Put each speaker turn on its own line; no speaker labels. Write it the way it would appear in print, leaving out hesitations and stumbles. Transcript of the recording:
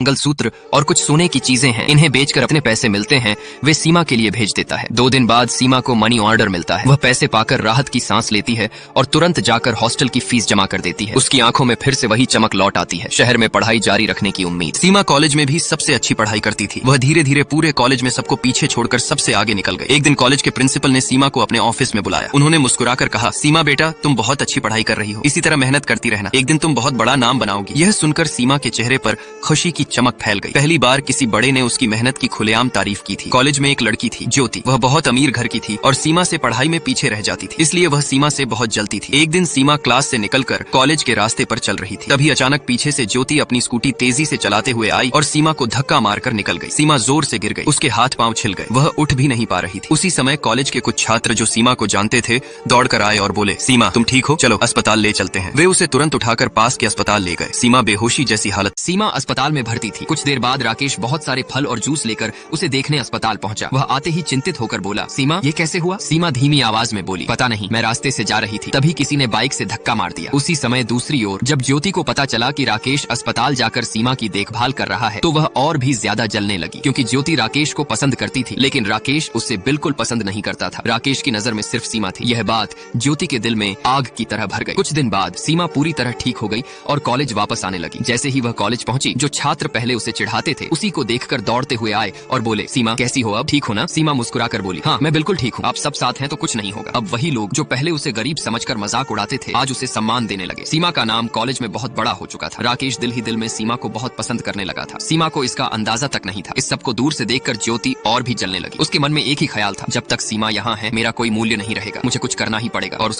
मंगलसूत्र और कुछ सोने की चीजें हैं, इन्हें बेचकर अपने पैसे मिलते हैं, वे सीमा के लिए भेज देता है। 2 दिन बाद सीमा को मनी ऑर्डर मिलता है। वह पैसे पाकर राहत की सांस लेती है और तुरंत जाकर हॉस्टल की फीस जमा कर देती है। उसकी आंखों में फिर से वही चमक लौट आती है, शहर में पढ़ाई जारी रखने की उम्मीद। सीमा कॉलेज में भी सबसे अच्छी पढ़ाई करती थी। वह धीरे धीरे पूरे कॉलेज में सबको पीछे छोड़कर सबसे आगे निकल गई। एक दिन कॉलेज के प्रिंसिपल ने सीमा को अपने ऑफिस में बुलाया। उन्होंने मुस्कुराकर कहा, सीमा बेटा, तुम बहुत अच्छी पढ़ाई कर रही हो, इसी तरह मेहनत करती रहना, एक दिन तुम बहुत बड़ा नाम बनाओगी। यह सुनकर सीमा के चेहरे पर खुशी की चमक फैल गई। पहली बार किसी बड़े ने उसकी मेहनत की खुलेआम तारीफ की थी। कॉलेज में एक लड़की थी, ज्योति। वह बहुत अमीर घर की थी और सीमा से पढ़ाई में पीछे रह जाती थी, इसलिए वह सीमा से बहुत जलती थी। एक दिन सीमा क्लास से निकलकर कॉलेज के रास्ते पर चल रही थी, तभी अचानक पीछे से ज्योति अपनी स्कूटी तेजी से चलाते हुए आई और सीमा को धक्का मारकर निकल गई। सीमा जोर से गिर गई, उसके हाथ पांव छिल गए, वह उठ भी नहीं पा रही थी। उसी समय कॉलेज के कुछ छात्र जो सीमा को जानते थे दौड़कर आए और बोले, सीमा तुम ठीक हो, चलो अस्पताल ले चलते हैं। वे उसे तुरंत उठाकर पास के अस्पताल ले गए। सीमा बेहोशी जैसी हालत। सीमा अस्पताल में भर्ती थी। कुछ देर बाद राकेश बहुत सारे फल और जूस लेकर उसे देखने अस्पताल पहुंचा। वह आते ही चिंतित होकर बोला, सीमा ये कैसे हुआ? सीमा धीमी आवाज में बोली, पता नहीं, मैं रास्ते से जा रही थी, तभी किसी ने बाइक से धक्का मार दिया। उसी समय दूसरी ओर जब ज्योति को पता चला कि राकेश अस्पताल जाकर सीमा की देखभाल कर रहा है, तो वह और भी ज्यादा जलने लगी, क्योंकि ज्योति राकेश को पसंद करती थी, लेकिन राकेश उससे बिल्कुल पसंद नहीं करता था। राकेश की नजर में सिर्फ सीमा थी। यह बात ज्योति के दिल में आग की तरह भर गई। कुछ दिन बाद सीमा पूरी तरह ठीक हो गई और कॉलेज वापस आने लगी। जैसे ही वह कॉलेज पहुंची, जो छात्र पहले उसे चिढ़ाते थे उसी को देखकर दौड़ते हुए आए और बोले, सीमा कैसी हो, अब ठीक हो ना? सीमा मुस्कुराकर बोली, हाँ मैं बिल्कुल ठीक हूँ, आप सब साथ हैं तो कुछ नहीं होगा। अब वही लोग जो पहले उसे गरीब समझकर मजाक उड़ाते थे आज उसे सम्मान देने लगे। सीमा का नाम कॉलेज में बहुत बड़ा हो चुका था। राकेश दिल ही दिल में सीमा को बहुत पसंद करने लगा था। सीमा को इसका अंदाजा तक नहीं था। इस सबको दूर से देखकर ज्योति और भी जलने लगी। उसके मन में एक ही ख्याल था, जब तक सीमा यहाँ है मेरा कोई मूल्य नहीं रहेगा, मुझे कुछ करना ही पड़ेगा। और उसके